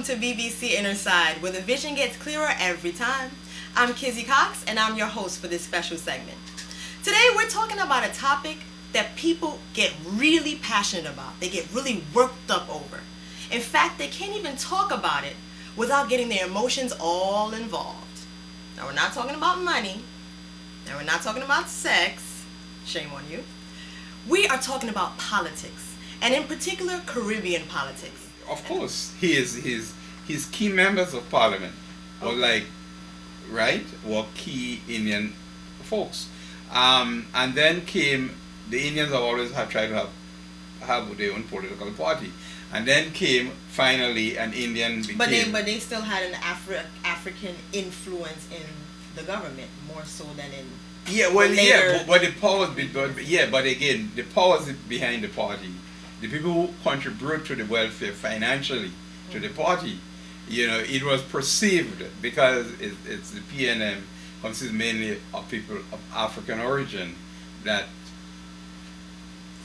welcome to VVC Inner Side, where the vision gets clearer every time. I'm Kizzy Cox, and I'm your host for this special segment. Today, we're talking about a topic that people get really passionate about. They get really worked up over. In fact, they can't even talk about it without getting their emotions all involved. Now, we're not talking about money. Now, we're not talking about sex. Shame on you. We are talking about politics, and in particular, Caribbean politics. Of course, his key members of parliament were were key Indian folks, and then came the Indians have always tried to have their own political party, and then came finally an Indian became. But they still had an African influence in the government more so than in. But the powers, but again, the powers behind the party. The people who contribute to the welfare financially to the party, it was perceived because it's the PNM consists mainly of people of African origin that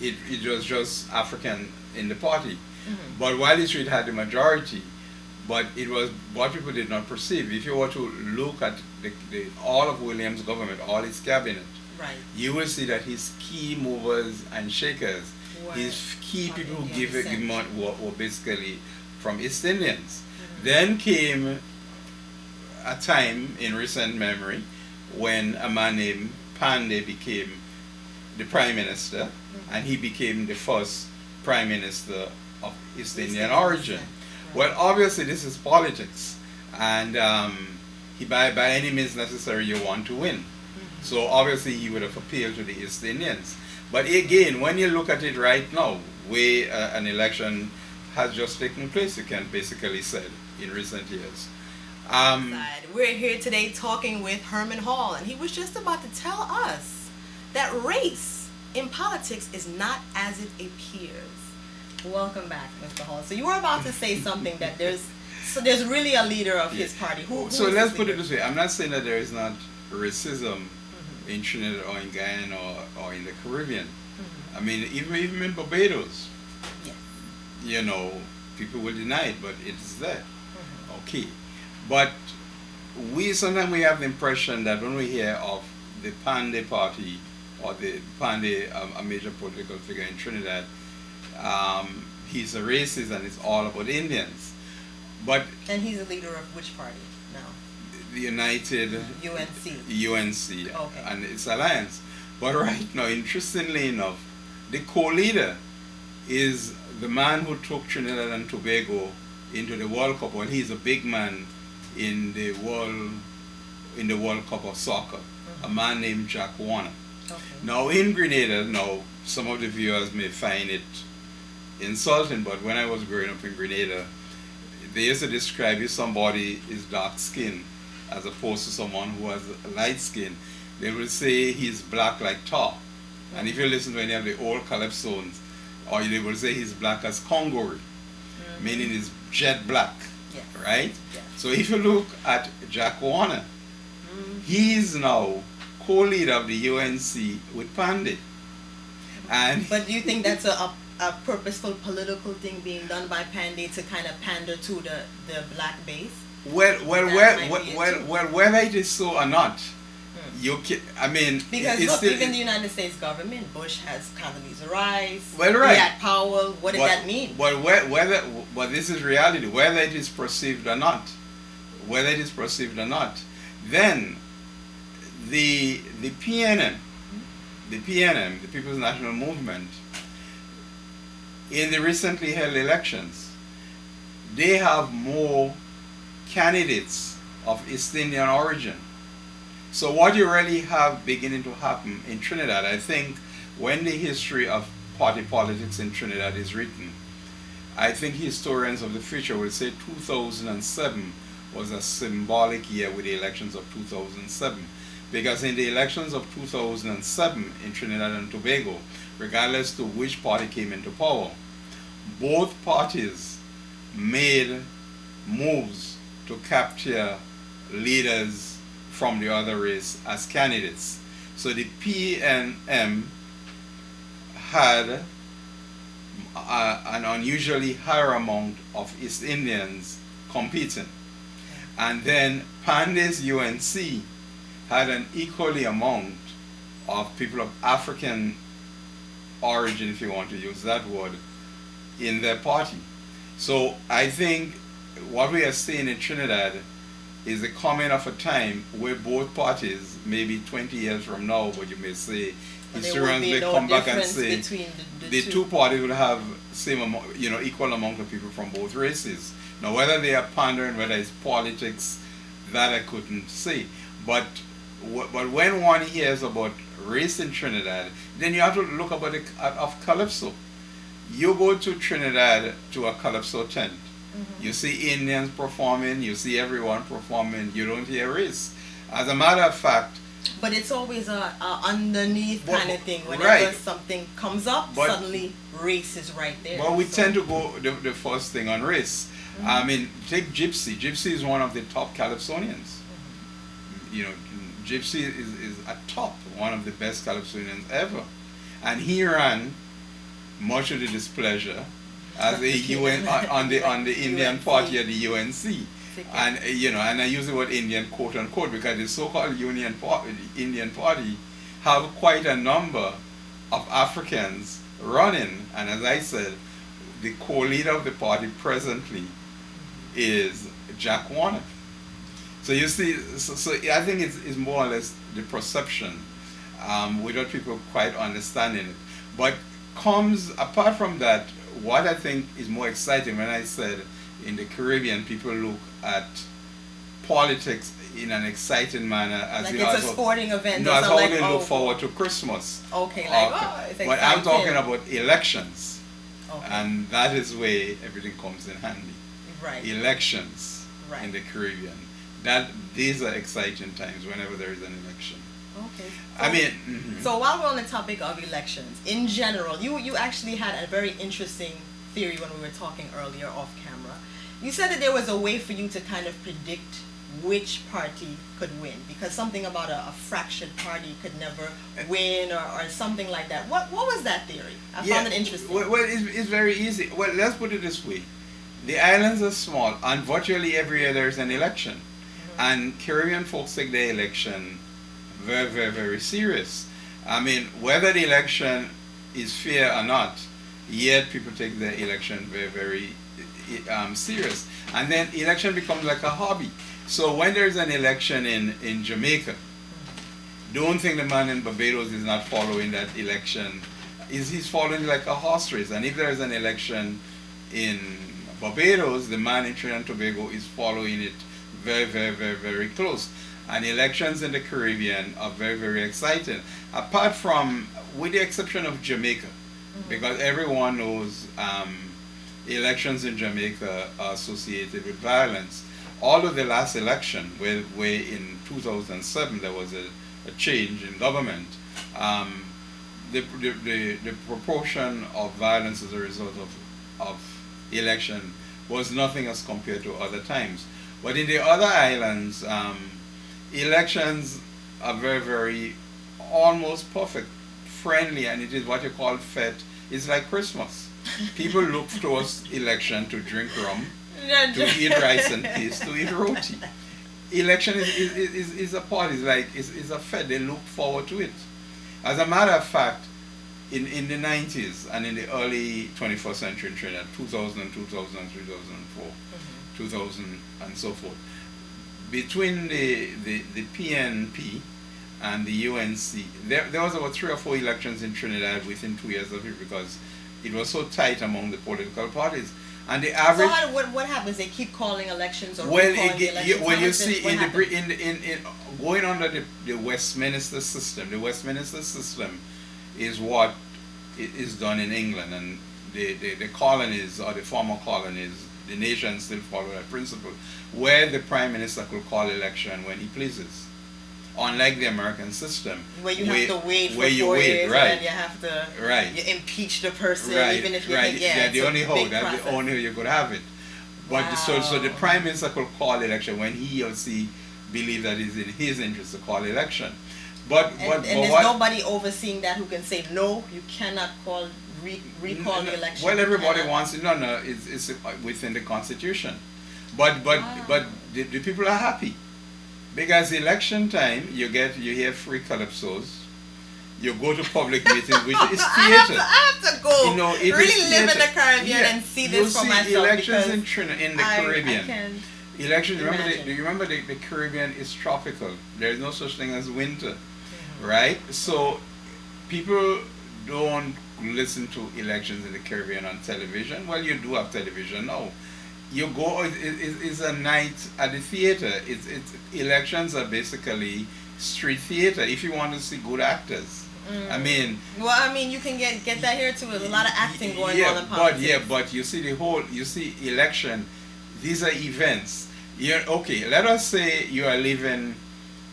it was just African in the party. Mm-hmm. But Wiley Street had the majority, but it was what people did not perceive. If you were to look at all of William's government, all his cabinet, right, you will see that his key movers and shakers, his key people who give money were basically from East Indians. Mm-hmm. Then came a time in recent memory when a man named Pandey became the prime minister, mm-hmm, and he became the first prime minister of East Indian origin. Right. Well, obviously this is politics, and he by any means necessary you want to win. Mm-hmm. So obviously he would have appealed to the East Indians. But again, when you look at it right now, where an election has just taken place, you can basically say in recent years. We're here today talking with Herman Hall, and he was just about to tell us that race in politics is not as it appears. Welcome back, Mr. Hall. So you were about to say something that there's really a leader of his party. So let's put it this way. I'm not saying that there is not racism in Trinidad or in Guyana or in the Caribbean. Mm-hmm. I mean, even in Barbados, yeah, people will deny it, but it's there. Mm-hmm. Okay. But sometimes we have the impression that when we hear of the Pandey party or the Pandey, a major political figure in Trinidad, he's a racist and it's all about Indians. And he's a leader of which party now? The United UNC, okay, and its alliance. But right now, interestingly enough, the co-leader is the man who took Trinidad and Tobago into the World Cup. Well, he's a big man in the World Cup of soccer. Mm-hmm. A man named Jack Warner. Okay. Now in Grenada, some of the viewers may find it insulting, but when I was growing up in Grenada, they used to describe if somebody is dark skinned as opposed to someone who has light skin, they will say he's black like tar. Mm-hmm. And if you listen to any of the old calypsones, or they will say he's black as Congo, mm-hmm, meaning he's jet black, yes, right? Yes. So if you look at Jack Warner, mm-hmm, he's now co-leader of the UNC with Pandey. But do you think that's a purposeful political thing being done by Pandey to kind of pander to the black base? Well, whether it is so or not, because look, even the United States government, Bush has Condoleezza Rice. Well, right. He had Powell. What does that mean? But this is reality. Whether it is perceived or not, then the PNM, the People's National Movement, in the recently held elections, they have more candidates of East Indian origin. So what you really have beginning to happen in Trinidad, I think when the history of party politics in Trinidad is written, I think historians of the future will say 2007 was a symbolic year with the elections of 2007. Because in the elections of 2007 in Trinidad and Tobago, regardless to which party came into power, both parties made moves to capture leaders from the other race as candidates. So the PNM had an unusually higher amount of East Indians competing. And then Panda's UNC had an equally amount of people of African origin, if you want to use that word, in their party. So I think what we are seeing in Trinidad is the coming of a time where both parties, maybe 20 years from now, but you may say, historians may come back and say the two parties will have same amount, equal amount of people from both races. Now, whether they are pandering, whether it's politics, that I couldn't say. But when one hears about race in Trinidad, then you have to look about of Calypso. You go to Trinidad to a Calypso tent. Mm-hmm. You see Indians performing, you see everyone performing, you don't hear race. As a matter of fact, but it's always a underneath kind of thing. Whenever something comes up, suddenly race is right there. Well, we tend to go the first thing on race. Mm-hmm. I mean, take Gypsy. Gypsy is one of the top Calypsonians. Mm-hmm. Gypsy is a top, one of the best Calypsonians ever. And he ran, much to the displeasure, as a UN on the Indian party at the UNC. And and I use the word Indian quote unquote because the so-called Indian party have quite a number of Africans running, and as I said, the co-leader of the party presently is Jack Warner. So you see, so I think it's more or less the perception without people quite understanding it. But apart from that, what I think is more exciting, when I said in the Caribbean people look at politics in an exciting manner as like it's a sporting event. No, as how they look forward to Christmas. Okay, it's but I'm talking about elections. Okay. And that is where everything comes in handy. Right. Elections in the Caribbean. These are exciting times whenever there is an election. Okay. I mean, mm-hmm. So while we're on the topic of elections, in general, you actually had a very interesting theory when we were talking earlier off camera. You said that there was a way for you to kind of predict which party could win, because something about a fractured party could never win or something like that. What was that theory? I found it interesting. Well, it's very easy. Well, let's put it this way. The islands are small, and virtually every year there's an election. Mm-hmm. And Caribbean folks take their election very, very, very serious. I mean, whether the election is fair or not, yet people take their election very, very serious. And then election becomes like a hobby. So when there's an election in Jamaica, don't think the man in Barbados is not following that election. He's following like a horse race. And if there's an election in Barbados, the man in Trinidad and Tobago is following it very, very, very, very close. And elections in the Caribbean are very, very exciting. Apart from, with the exception of Jamaica, because everyone knows elections in Jamaica are associated with violence. Although the last election, where in 2007 there was a change in government, the proportion of violence as a result of election was nothing as compared to other times. But in the other islands, elections are very, very almost perfect, friendly, and it is what you call fete. It's like Christmas. People look towards election to drink rum, to eat rice and peas, to eat roti. Election is a party, it's a fete. They look forward to it. As a matter of fact, in the 90s and in the early 21st century in Trinidad, 2000, 2003, 2004, 2000 and so forth, between the PNP and the UNC, there was about 3 or 4 elections in Trinidad within 2 years of it because it was so tight among the political parties. And the average. So what happens? They keep calling elections or you see in going under the Westminster system. The Westminster system is what is done in England, and the colonies or the former colonies, the nations still follow that principle, where the prime minister could call election when he pleases. Unlike the American system, where you have to wait for 4 years, right. And you have to you impeach the person, even if you think, the only hope, that's the only way you could have it. But so the prime minister could call election when he or she believes that it's in his interest to call election. But there's nobody overseeing that who can say no, you cannot recall the election. Well, everybody wants it. No, it's within the Constitution. But the people are happy because election time you hear free calypsos. You go to public meetings, which is theater. I have to go. You know, it really is live in theater. the Caribbean and see this for myself. Elections in the Caribbean. I can Elections. imagine. Do you remember the Caribbean is tropical? There is no such thing as winter, right? So people don't listen to elections in the Caribbean on television. Well, you do have television now. You go. It's a night at the theater. It's elections are basically street theater. If you want to see good actors. I mean, you can get that here too. There's a lot of acting going on in politics. But you see election. These are events. Okay. Let us say you are living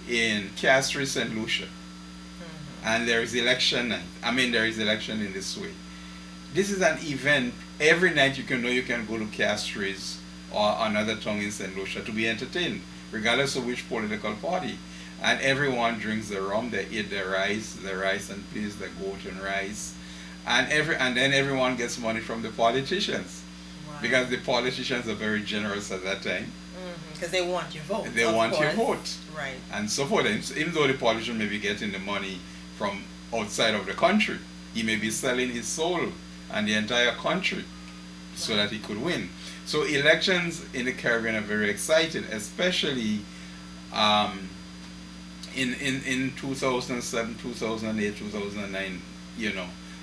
in Castries, St. Lucia, and there is election night. There is election in this way. This is an event. Every night you can go to Castries or another town in St. Lucia to be entertained, regardless of which political party. And everyone drinks the rum, they eat the rice and peas, the goat and rice, and then everyone gets money from the politicians, because the politicians are very generous at that time. Because they want your vote. They want your vote, right? And so forth. And even though the politician may be getting the money from outside of the country, he may be selling his soul and the entire country so that he could win. So elections in the Caribbean are very exciting, especially. In 2007, 2008, 2009,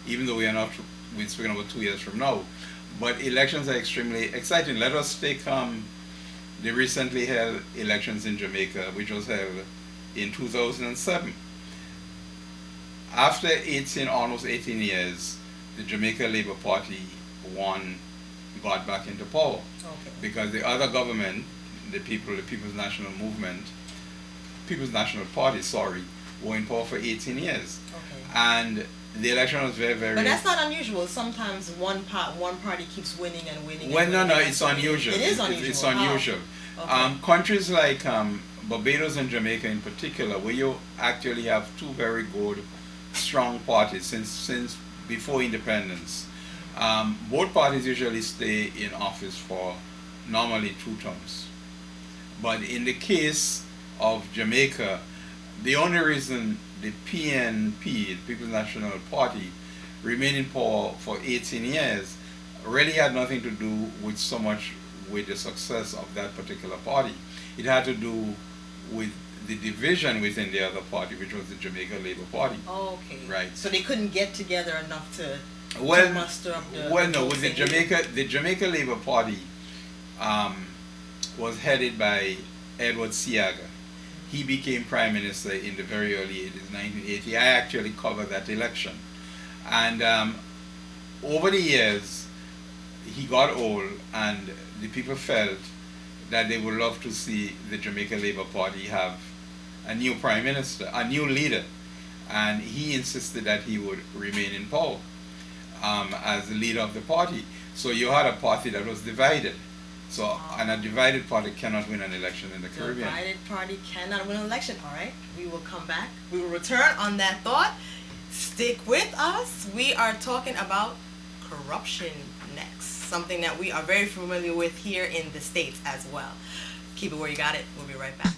even though we're speaking about 2 years from now, but elections are extremely exciting. Let us take the recently held elections in Jamaica, which was held in 2007. After almost 18 years, the Jamaica Labour Party got back into power. Okay. Because the other government, the People's National Party, were in power for 18 years. Okay. And the election was very, very... But that's not unusual. Sometimes one party keeps winning and winning. Well, no, it's unusual. It is unusual. It's unusual. Okay. Countries like Barbados and Jamaica in particular, where you actually have two very good, strong parties since before independence. Both parties usually stay in office for normally 2 terms. But in the case of Jamaica, the only reason the PNP, the People's National Party, remained in power for 18 years really had nothing to do with so much with the success of that particular party. It had to do with the division within the other party, which was the Jamaica Labour Party. Oh, okay. Right. So they couldn't get together enough to muster up the... Well, no, with the Jamaica Labour Party was headed by Edward Seaga. He became Prime Minister in the very early 80s, 1980. I actually covered that election. And over the years, he got old, and the people felt that they would love to see the Jamaica Labour Party have a new Prime Minister, a new leader. And he insisted that he would remain in power as the leader of the party. So you had a party that was divided. And a divided party cannot win an election in the Caribbean. A divided party cannot win an election. All right, we will come back. We will return on that thought. Stick with us. We are talking about corruption next. Something that we are very familiar with here in the States as well. Keep it where you got it. We'll be right back.